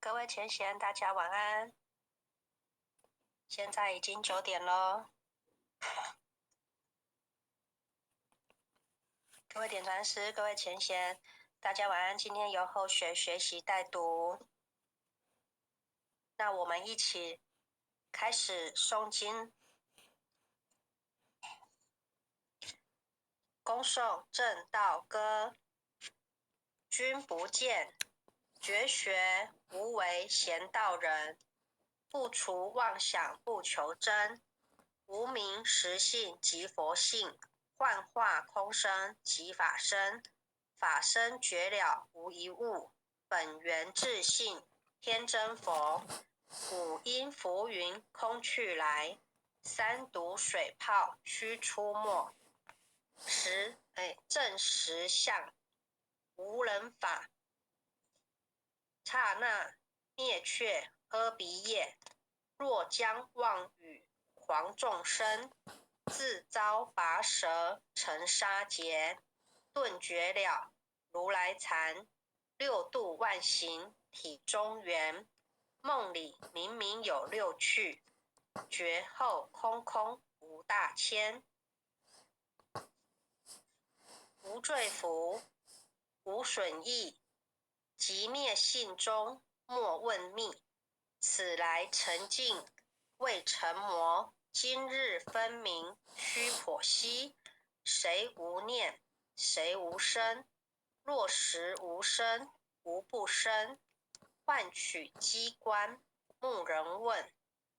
各位前贤，大家晚安。现在已经9点咯。各位点传师，各位前贤，大家晚安。今天由后学学习带读，那我们一起开始诵经。恭诵正道歌，君不见，绝学无为贤道人，不除妄想不求真，无名实性即佛性，幻化空生即法身，法身绝了无一物，本源自性天真佛，五音浮云空去来，三毒水泡须出没，正实相无人法，刹那灭却阿鼻业，若将妄语狂众生，自遭拔舌成杀劫，顿绝了如来禅，六度万行体中圆，梦里明明有六趣，觉后空空无大千，无罪福，无损益，即灭性中莫问觅，此来沉静未成魔，今日分明须剖析，谁无念，谁无生？若实无生，无不生。换取机关，牧人问，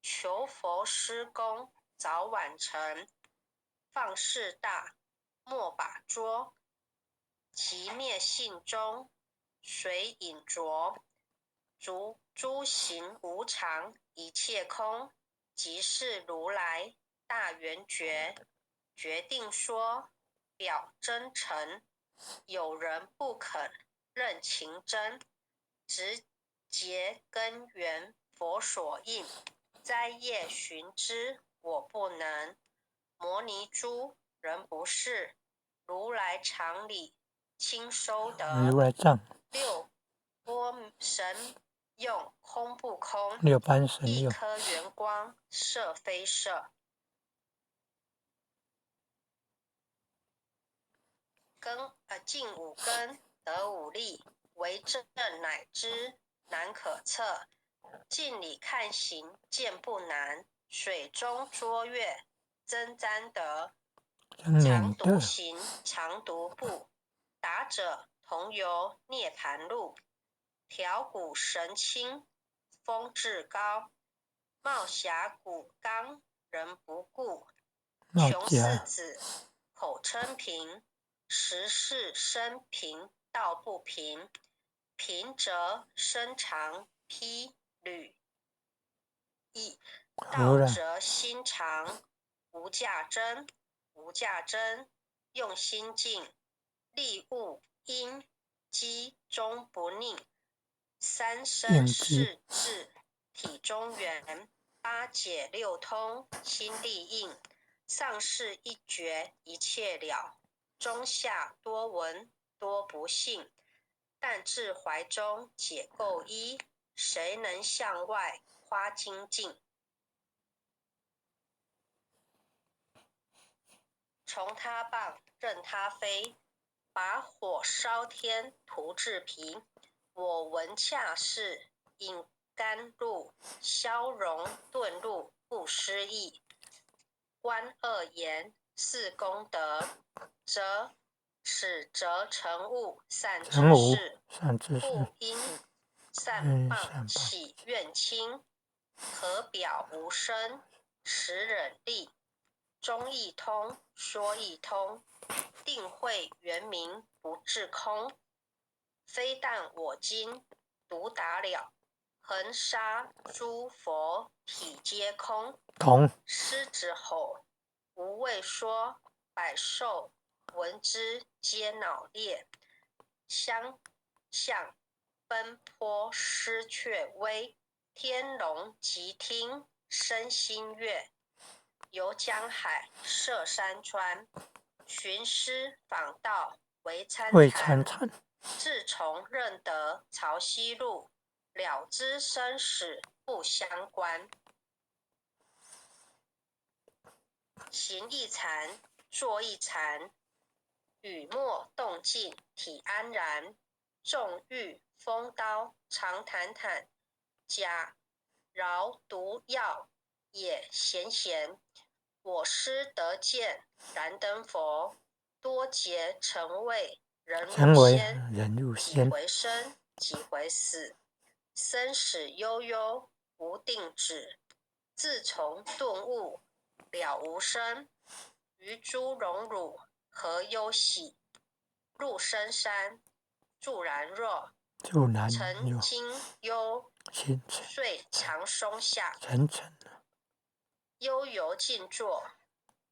求佛施功，早晚成。放事大，莫把捉，即灭性中，随隐着。诸行无常，一切空，即是如来大圆觉。决定说，表真诚，有人不肯认情真，直结根源佛所应，摘叶寻之我不能。摩尼珠人不是，如来常理亲收得。六波神用空不空，一颗圆光色非色。尽五根得五力，为正乃知难可测。镜里看行见不难，水中捉月真沾得。常独行常独步，达者同游涅盘路。调骨神清风至高，冒霞骨刚人不顾。穷四子口称平，实是生平道不平。平则身长披履，道则心长。无价真，无价真，用心静，力悟因机终不宁。三生四智体中圆，八解六通心地应。上士一觉一切了，中下多闻多不信。但至怀中解垢衣，谁能向外花精进？从他棒任他飞，把火烧天涂至皮。我闻恰是引甘露，消融顿入不失意。观恶言是功德，则使则成物善知识，故因善棒起愿轻，可表无声，时忍力。中一通，说一通，定会圆明不至空。非但我今独达了，恒沙诸佛体皆空。狮子吼无畏说，百兽闻之皆脑裂。相向奔波失却微，天龙即听生心悦。游江海涉山川，寻师访道为参禅。自从认得潮汐路，了知生死不相关。行一禅，坐一禅，语默动静，体安然。纵欲风刀，常坦坦；假饶毒药，也闲闲。我师得见，燃灯佛。多劫成为人入仙，几回生，几回死。生死悠悠，无定止。自从顿悟，了无生。于诸荣辱，何忧喜？入深山，住然若。沉金幽，睡长松下。悠游静坐，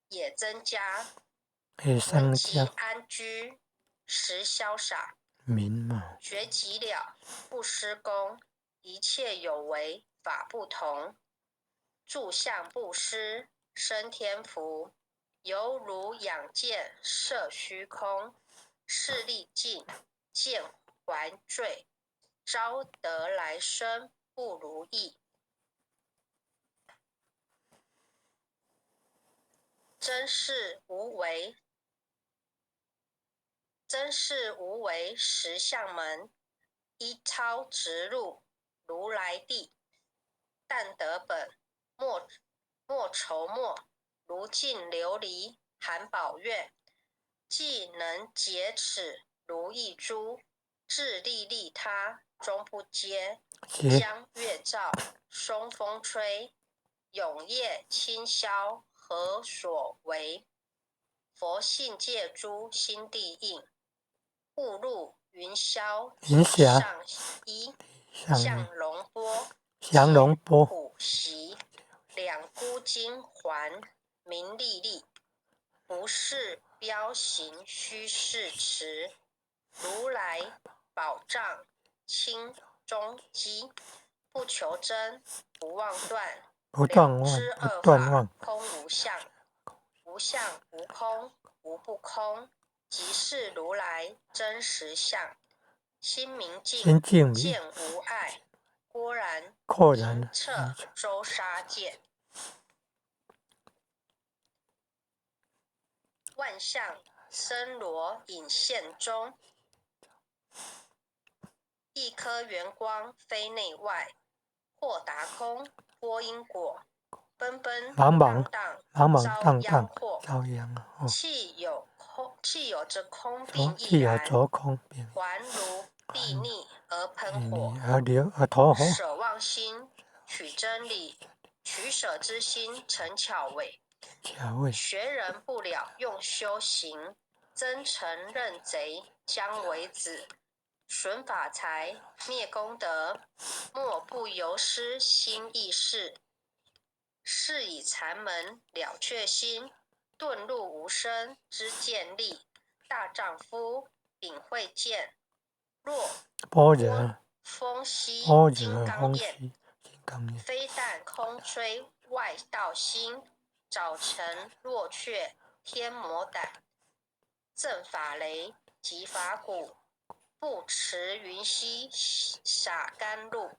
也增加。闻即安居，时潇洒。觉极了，不施功。一切有为，法不同。住相不施，生天福。犹如仰见，摄虚空。视力尽，见还坠。招得来生，不如意。真是无为，实相门。一超直入，如来地。但得本，莫愁没。如镜琉璃，含宝月。既能洁齿，如意珠。自利利他，终不嗟。江月照，松风吹。永夜清宵，何所为？佛性借诸心地应。雾入云霄，上衣。降龙波，普习。两孤金环，明历历。不是标行，须是持。如来宝藏，清中基。不求真，不妄断。了知二法，空无相。无相无空，无不空。即是如来真实相。心明镜，见无碍。豁然明彻周沙界。万象森罗隐现中。一颗圆光非内外。或达空，波因果。奔奔荡荡，遭殃祸。气有着空并亦然。还如地逆而喷火。舍妄心，取真理。取舍之心，成巧伪。学人不了，用修行。真诚认贼，将为子。损法财，灭功德。莫不由失心意识。是以禅门了却心。顿入无生之见力。大丈夫秉慧见。若风息金刚焰。非但空吹外道心。早晨若却天魔胆。正法雷即法鼓。不持云溪洒甘露。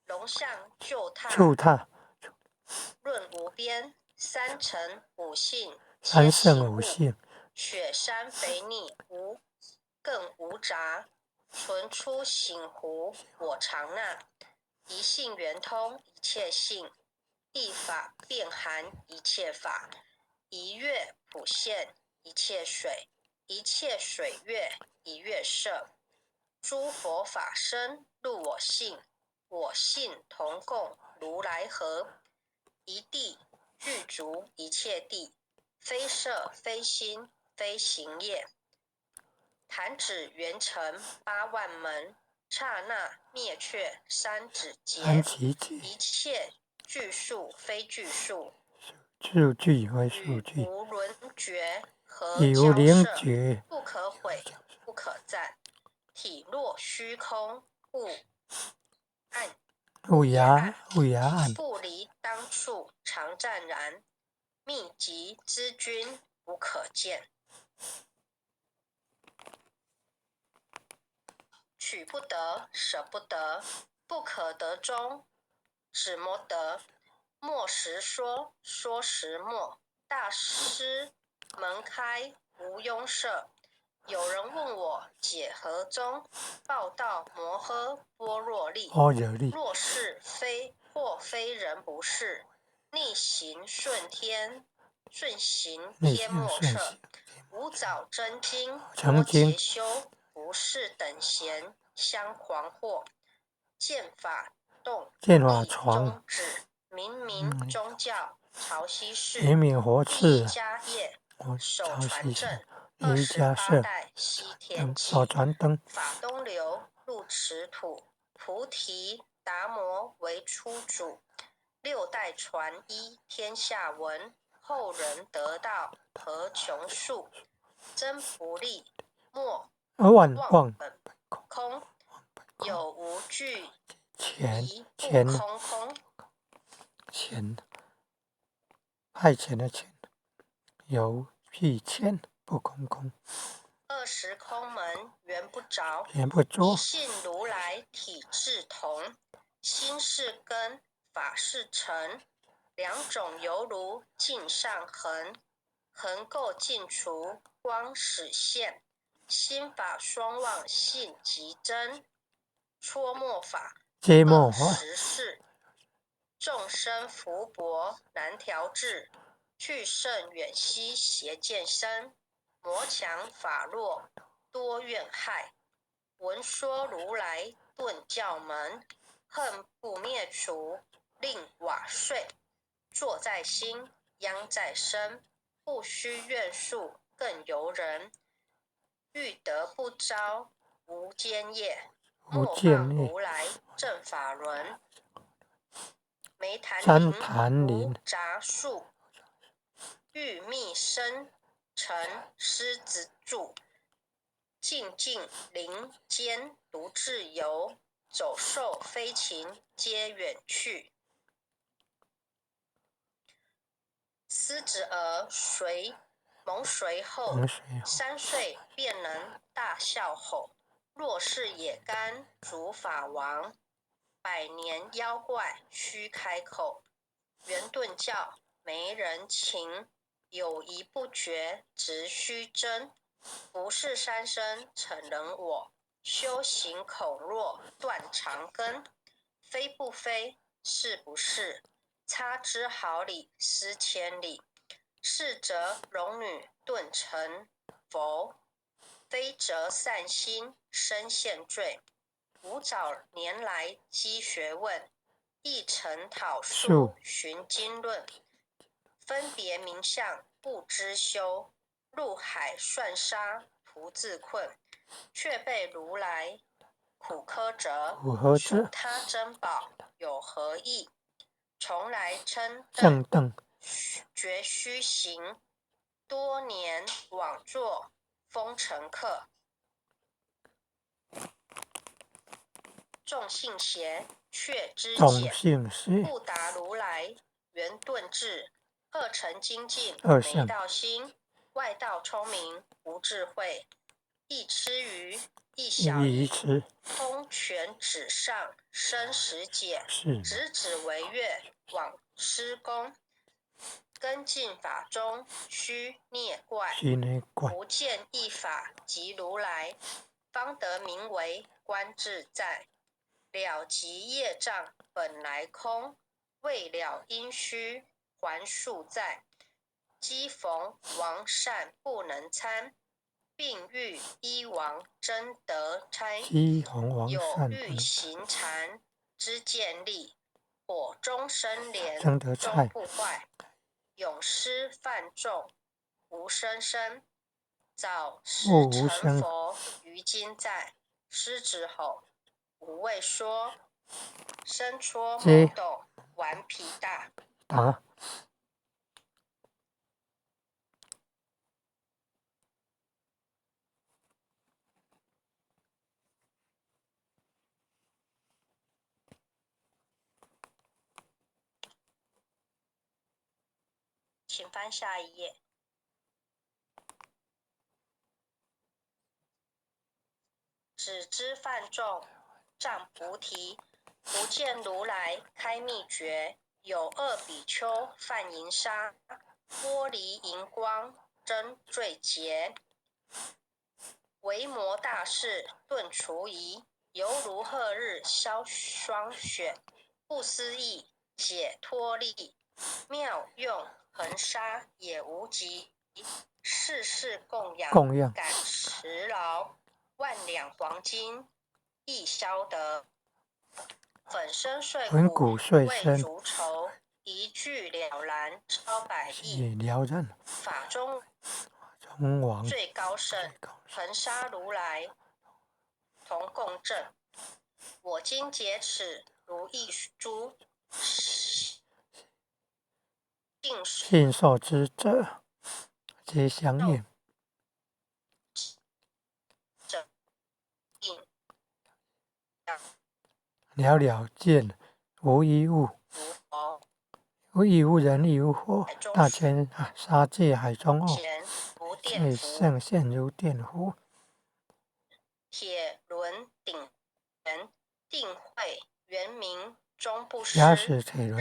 龙象就踏，论无边。三乘五性皆醒悟。雪山肥腻，更无杂。存出醒湖，我常纳。一性圆通，一切性。一法遍含，一切法。一月普现，一切水。一切水月，一月色。诸佛法身，入我性。我性同共，如来合。一地具足一切地。非色非心非行业。弹指圆成八万门。刹那灭却三指节。一切具数非具数。语无伦觉，何交涉？不可毁，不可赞。体若虚空，物暗。不离当处，常湛然。秘籍之君，不可见。取不得，舍不得，不可得中，只摸得。默时说，说时默。大师门开，无拥舍。有人问我解何宗？报道摩诃般若力。若是非或非人不是，逆行顺天，顺行天莫测。无早真经，多劫修，不是等闲相狂惑。剑法动，地中指。明明宗教，潮汐寺，第一家业，手传正，28代西天记，法东流，入池土，菩提达摩为初祖，6代传一天下闻，后人得道何穷数，真不利，莫忘本空，有无俱疑不空空。钱，派遣的钱，有屁钱不空空。20空门缘不着，一信如来体智同，心是根，法是尘，两种犹如镜上痕，痕垢尽除，光始现，心法双旺性极真，戳末法实事，众生福薄难调治，去甚远兮邪见深，魔强法弱多怨害。闻说如来顿教门，恨不灭除令瓦碎。坐在心，殃在身，不须怨诉更由人。欲得不招无间业，莫谤如来正法轮。梅潭林无杂树，玉密生成狮子住。静静林间独自游，走兽飞禽皆远去。狮子儿蒙随后，3岁便能大笑吼。若是野干竺法王，100年妖怪须开口。圆顿教没人情，有疑不决直须争。不是三生成人我，修行恐若断肠根。非不非，是不是，差之毫厘失千里。是则龙女顿成佛，非则善心生现罪。吾早年来积学问，一曾讨书寻经论。分别名相不知修，入海算沙徒自困。却被如来苦苛责，属他珍宝有何益？从来称瞪绝虚行，多年枉作风尘客。众信邪，却知解，不达如来圆顿智。二乘精进没道心，外道聪明无智慧。一吃鱼，一小疑，通权指上生死解。直指为月往施功，根进法中须孽怪。不见一法即如来，方得名为观自在。了即业障本来空，未了因须还数在。机逢王善不能参，并欲依王真得差。有欲行禅之见力，火中生莲终不坏。永施犯众无生生，早时成佛于今在。狮子吼，无畏说，身戳猛斗顽皮大。请翻下一页。只知泛众占菩提，不见如来开秘诀。有二比丘泛银沙，玻璃银光真坠结。维摩大士顿除疑，犹如赫日消霜雪。不思议解脱力，妙用恒沙也无极。世事供养感持劳，万两黄金亦消得。粉身碎骨为足筹，一句了然超百亿。法中王最高圣，恒沙如来同共振。我今解此如意珠，信受之者皆相应。了了见无一物，无一无人亦无火，大千沙界海中哦，最胜现如电弧。铁轮顶圆，定慧圆明终不失。日可冷，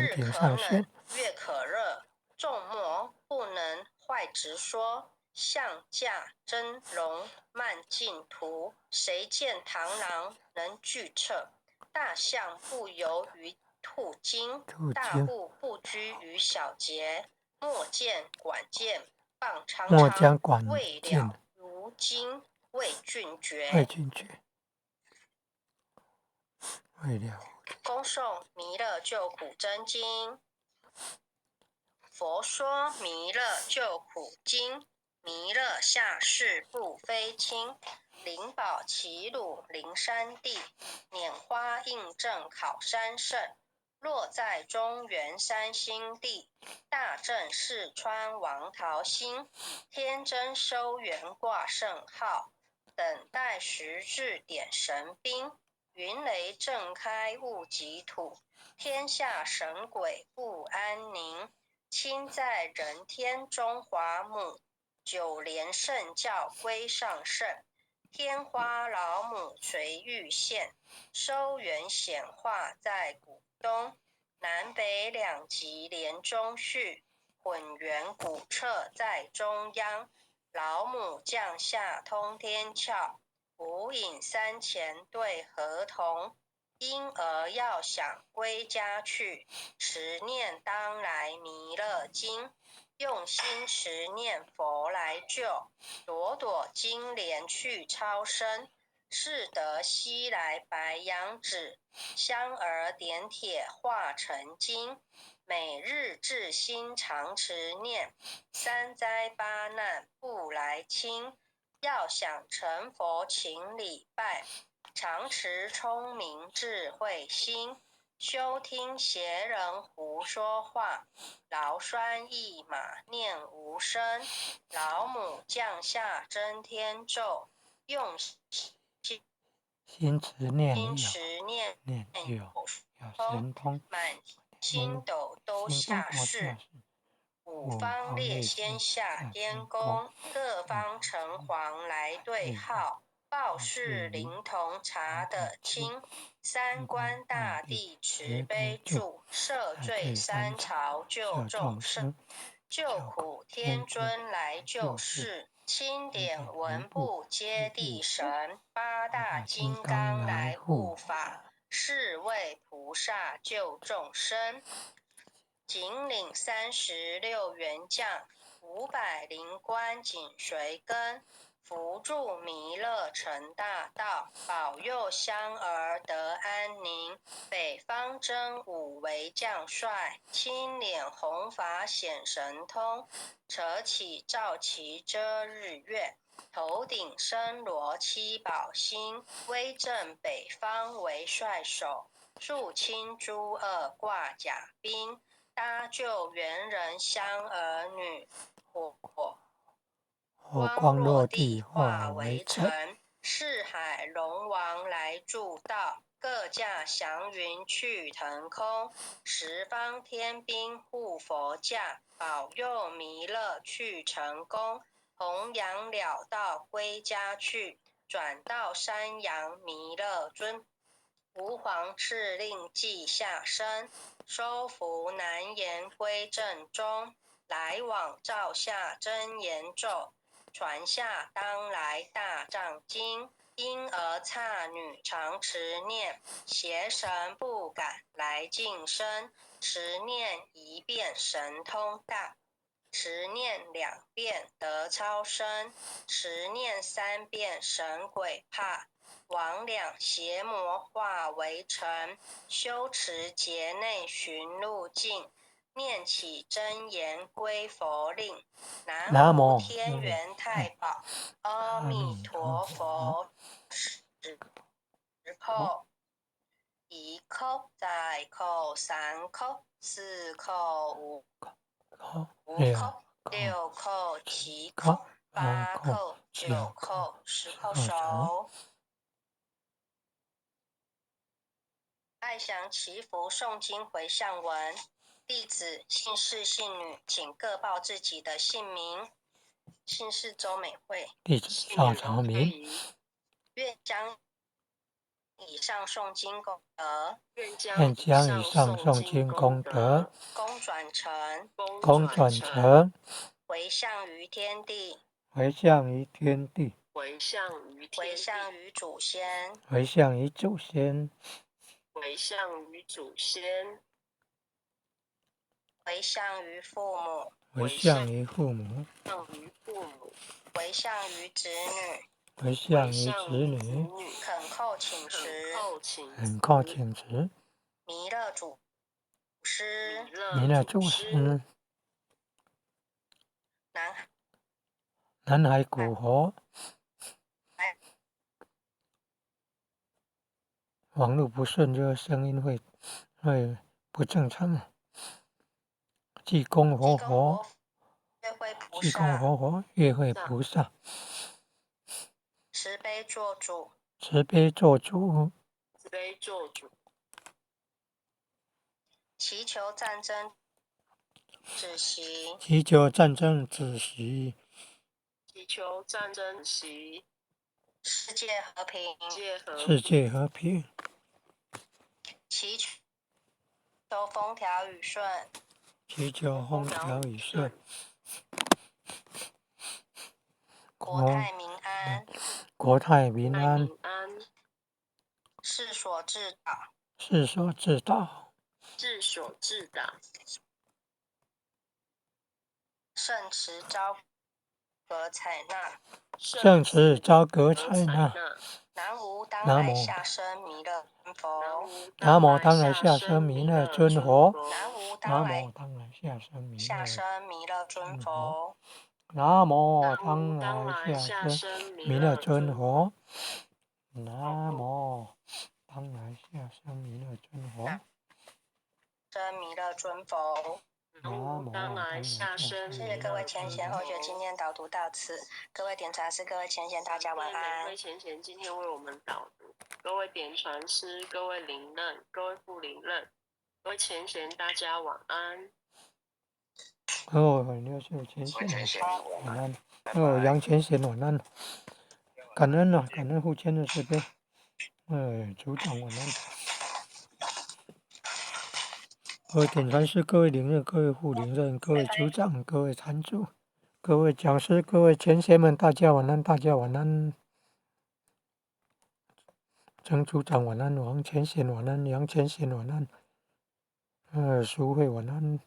月可热，众魔不能坏直说。象驾真容慢净土，谁见螳螂能拒彻？大象不游于兔经，大步不居于小节。莫见管见棒长长，未了如今为俊绝。恭诵弥勒救苦真经。佛说弥勒救苦经，弥勒下世不非轻。灵宝齐鲁灵山地，拈花印证考山胜。若在中原三星地，大正四川王桃心。天真收元挂圣号，等待时至点神兵。云雷震开物极土，天下神鬼不安宁。亲在人天中华母，九莲圣教归上圣。天花老母垂玉线，收元显化在古东。南北两极连中续，混元古彻在中央。老母降下通天窍，无影三前对合同。因而要想归家去，持念当来弥勒经。用心持念佛来救，朵朵金莲去超生。是得西来白羊指，香儿点铁化成金。每日至心常持念，三灾八难不来侵。要想成佛请礼拜，常持聪明智慧心。休听邪人胡说话，劳酸一马念无声。老母降下真天咒，用心持念有神通，满星斗都下世。五方列仙下天宫，各方城隍来对号。报事灵童查得清，三官大帝慈悲助，赦罪三朝救众生。救苦天尊来救世，钦点文部接地神。八大金刚来护法，是为菩萨救众生。仅领36员将，500灵官紧随跟。扶助弥勒成大道，保佑香儿得安宁。北方真武为将帅，青脸红发显神通。扯起罩旗遮日月，头顶身罗七宝星。威震北方为帅首，肃清诸恶挂甲兵。搭救猿人香儿女，火光落地化为尘。四海龙王来助道，各驾祥云去腾空。十方天兵护佛驾，保佑弥勒去成功。弘扬了道归家去，转到山阳弥勒尊。吾皇敕令稷下生，收服南延归正中，来往照下真言咒，传下当来大藏经。婴儿刹女常持念，邪神不敢来近身。持念一遍神通大，持念2遍得超生，持念3遍神鬼怕。魍魉邪魔化为尘，修持劫内寻路径，念起真言归佛令。南无天元太保，阿弥陀佛。10扣，1扣，再扣3扣4扣5扣6扣7扣8扣9扣10扣手。爱详祈福诵经回向文，弟子姓氏姓女，请各报自己的姓名。姓氏周美惠，弟子赵长明，愿将以上诵经功德，愿将以上诵经功德，功转成，回向于天地，回向于天地，回向于祖先，回向于祖先，回向于祖先，回向于父母，回向于父母，回向于子女，回向于子女，恳叩请辞，恳叩请辞，弥勒祖师，弥勒祖师，南海古佛。网络不顺，这个声音会不正常。济公活佛，济公活佛，月会菩萨，慈悲做主，慈悲做主，祈求战争止息，祈求战争止息，世界和平，世界和平，祈求风调雨顺，祈求风调雨顺，国泰民安，国泰民安，世所至道，世所至道，圣慈昭格采纳，圣慈昭格采纳。南无当来下生弥勒尊佛，南无当来下生弥勒尊佛，南无当来下生弥勒尊佛，南无当来下生弥勒尊佛，南无当来下生弥勒尊佛，生弥勒尊佛。谢谢各位前贤后学，今天导读到此。各位点传师，各位前贤，大家晚安。各位前贤今天为我们导读，各位点传师，各位灵任，各位副灵任，各位前贤，大家晚安。前贤晚安。杨前贤晚安。感恩啊，感恩护签的慈悲。组长晚安。各位点传师，各位灵任，各位副灵任，各位组长，各位参主，各位讲师，各位前贤们，大家晚安，大家晚安。曾组长晚安，王前贤晚安，杨前贤晚安，淑慧晚安。